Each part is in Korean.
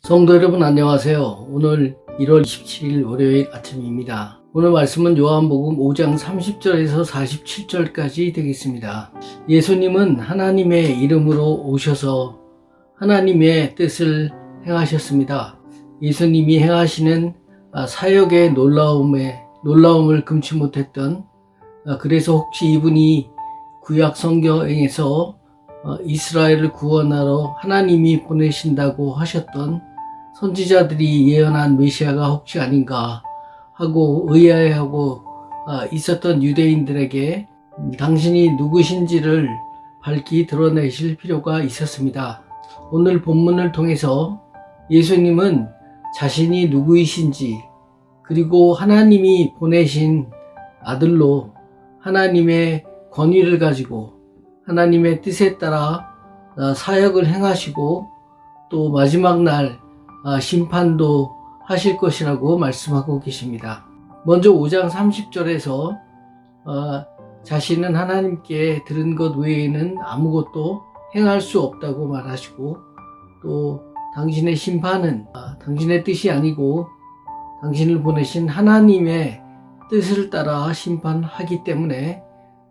성도 여러분 안녕하세요. 오늘 1월 27일 월요일 아침입니다. 오늘 말씀은 요한복음 5장 30절에서 47절까지 되겠습니다. 예수님은 하나님의 이름으로 오셔서 하나님의 뜻을 행하셨습니다. 예수님이 행하시는 사역의 놀라움을 금치 못했던, 그래서 혹시 이분이 구약 성경에서 이스라엘을 구원하러 하나님이 보내신다고 하셨던 선지자들이 예언한 메시아가 혹시 아닌가 하고 의아해하고 있었던 유대인들에게 당신이 누구신지를 밝히 드러내실 필요가 있었습니다. 오늘 본문을 통해서 예수님은 자신이 누구이신지, 그리고 하나님이 보내신 아들로 하나님의 권위를 가지고 하나님의 뜻에 따라 사역을 행하시고 또 마지막 날 심판도 하실 것이라고 말씀하고 계십니다. 먼저 5장 30절에서 자신은 하나님께 들은 것 외에는 아무것도 행할 수 없다고 말하시고, 또 당신의 심판은 당신의 뜻이 아니고 당신을 보내신 하나님의 뜻을 따라 심판하기 때문에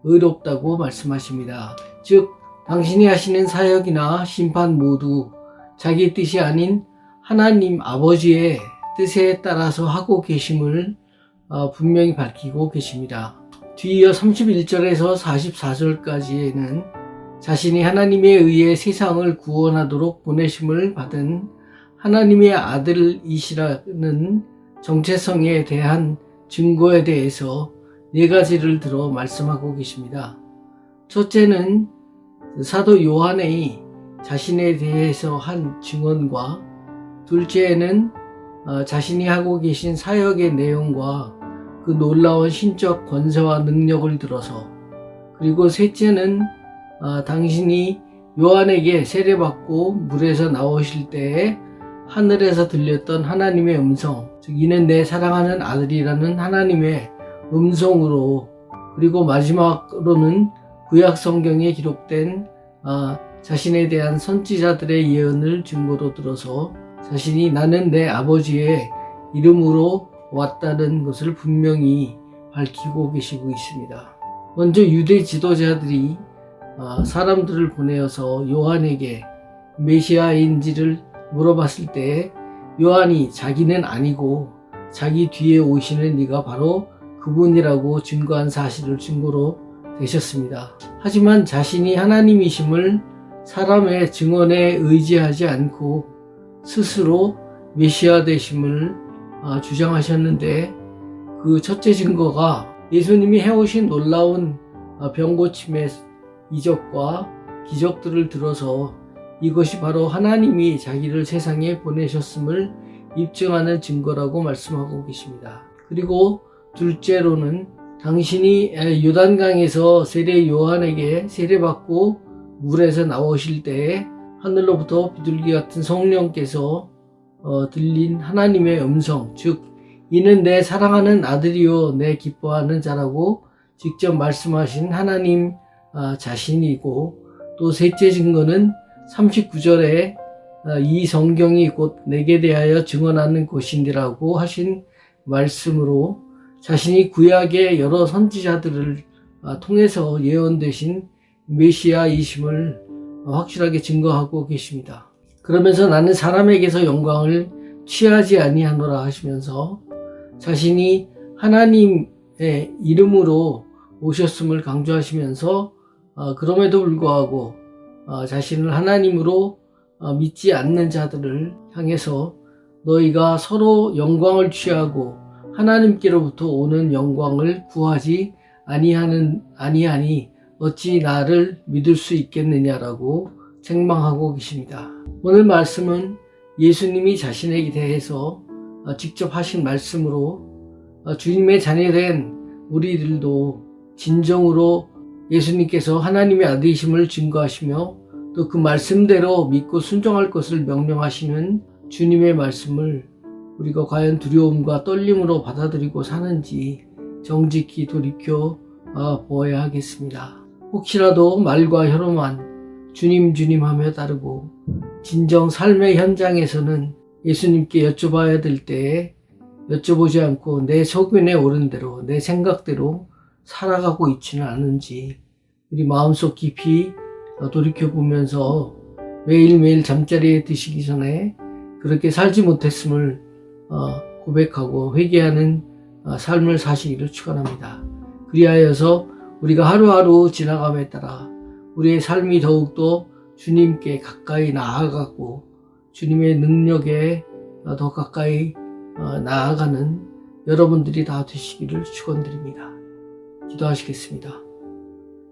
의롭다고 말씀하십니다. 즉 당신이 하시는 사역이나 심판 모두 자기 뜻이 아닌 하나님 아버지의 뜻에 따라서 하고 계심을 분명히 밝히고 계십니다. 뒤이어 31절에서 44절까지에는 자신이 하나님에 의해 세상을 구원하도록 보내심을 받은 하나님의 아들이시라는 정체성에 대한 증거에 대해서 4가지를 들어 말씀하고 계십니다. 첫째는 사도 요한이 자신에 대해서 한 증언과, 둘째는 자신이 하고 계신 사역의 내용과 그 놀라운 신적 권세와 능력을 들어서, 그리고 셋째는 당신이 요한에게 세례받고 물에서 나오실 때에 하늘에서 들렸던 하나님의 음성, 즉 이는 내 사랑하는 아들이라는 하나님의 음성으로, 그리고 마지막으로는 구약 성경에 기록된 자신에 대한 선지자들의 예언을 증거로 들어서 자신이 나는 내 아버지의 이름으로 왔다는 것을 분명히 밝히고 계시고 있습니다. 먼저 유대 지도자들이 사람들을 보내어서 요한에게 메시아인지를 물어봤을 때 요한이 자기는 아니고 자기 뒤에 오시는 이가 바로 그분이라고 증거한 사실을 증거로 되셨습니다. 하지만 자신이 하나님이심을 사람의 증언에 의지하지 않고 스스로 메시아 되심을 주장하셨는데, 그 첫째 증거가 예수님이 해오신 놀라운 병고침의 이적과 기적들을 들어서 이것이 바로 하나님이 자기를 세상에 보내셨음을 입증하는 증거라고 말씀하고 계십니다. 그리고 둘째로는 당신이 요단강에서 세례 요한에게 세례받고 물에서 나오실 때에 하늘로부터 비둘기 같은 성령께서 들린 하나님의 음성, 즉 이는 내 사랑하는 아들이요 내 기뻐하는 자라고 직접 말씀하신 하나님 자신이고, 또 셋째 증거는 39절에 이 성경이 곧 내게 대하여 증언하는 것인지라고 하신 말씀으로 자신이 구약의 여러 선지자들을 통해서 예언되신 메시아이심을 확실하게 증거하고 계십니다. 그러면서 나는 사람에게서 영광을 취하지 아니하노라 하시면서 자신이 하나님의 이름으로 오셨음을 강조하시면서 그럼에도 불구하고 자신을 하나님으로 믿지 않는 자들을 향해서 너희가 서로 영광을 취하고 하나님께로부터 오는 영광을 구하지 아니하니 어찌 나를 믿을 수 있겠느냐라고 책망하고 계십니다. 오늘 말씀은 예수님이 자신에게 대해서 직접 하신 말씀으로 주님의 자녀된 우리들도 진정으로 예수님께서 하나님의 아들이심을 증거하시며 또 그 말씀대로 믿고 순종할 것을 명령하시는 주님의 말씀을 우리가 과연 두려움과 떨림으로 받아들이고 사는지 정직히 돌이켜 보아야 하겠습니다. 혹시라도 말과 혀로만 주님 주님 하며 따르고 진정 삶의 현장에서는 예수님께 여쭤봐야 될 때에 여쭤보지 않고 내 소견에 오른 대로 내 생각대로 살아가고 있지는 않은지 우리 마음속 깊이 돌이켜보면서 매일매일 잠자리에 드시기 전에 그렇게 살지 못했음을 고백하고 회개하는 삶을 사시기를 축원합니다. 그리하여서 우리가 하루하루 지나감에 따라 우리의 삶이 더욱더 주님께 가까이 나아가고 주님의 능력에 더 가까이 나아가는 여러분들이 다 되시기를 축원드립니다. 기도하시겠습니다.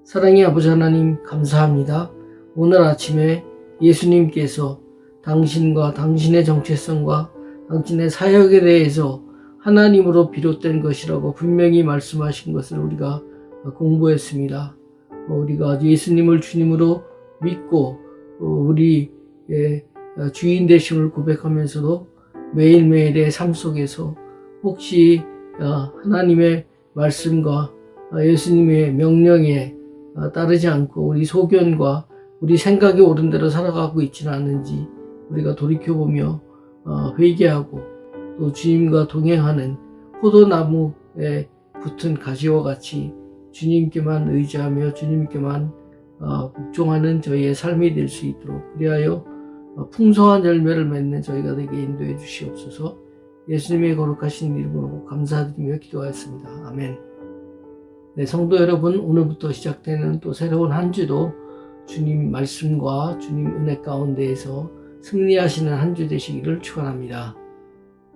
사랑의 아버지 하나님 감사합니다. 오늘 아침에 예수님께서 당신과 당신의 정체성과 당신의 사역에 대해서 하나님으로 비롯된 것이라고 분명히 말씀하신 것을 우리가 공부했습니다. 우리가 예수님을 주님으로 믿고 우리의 주인 되심을 고백하면서도 매일매일의 삶 속에서 혹시 하나님의 말씀과 예수님의 명령에 따르지 않고 우리 소견과 우리 생각에 옳은 대로 살아가고 있지는 않은지 우리가 돌이켜보며 회개하고 또 주님과 동행하는 포도나무에 붙은 가지와 같이 주님께만 의지하며 주님께만 복종하는 저희의 삶이 될 수 있도록 그리하여 풍성한 열매를 맺는 저희가 되게 인도해 주시옵소서. 예수님의 거룩하신 이름으로 감사드리며 기도하였습니다. 아멘. 네, 성도 여러분, 오늘부터 시작되는 또 새로운 한 주도 주님 말씀과 주님 은혜 가운데에서 승리하시는 한 주 되시기를 축원합니다.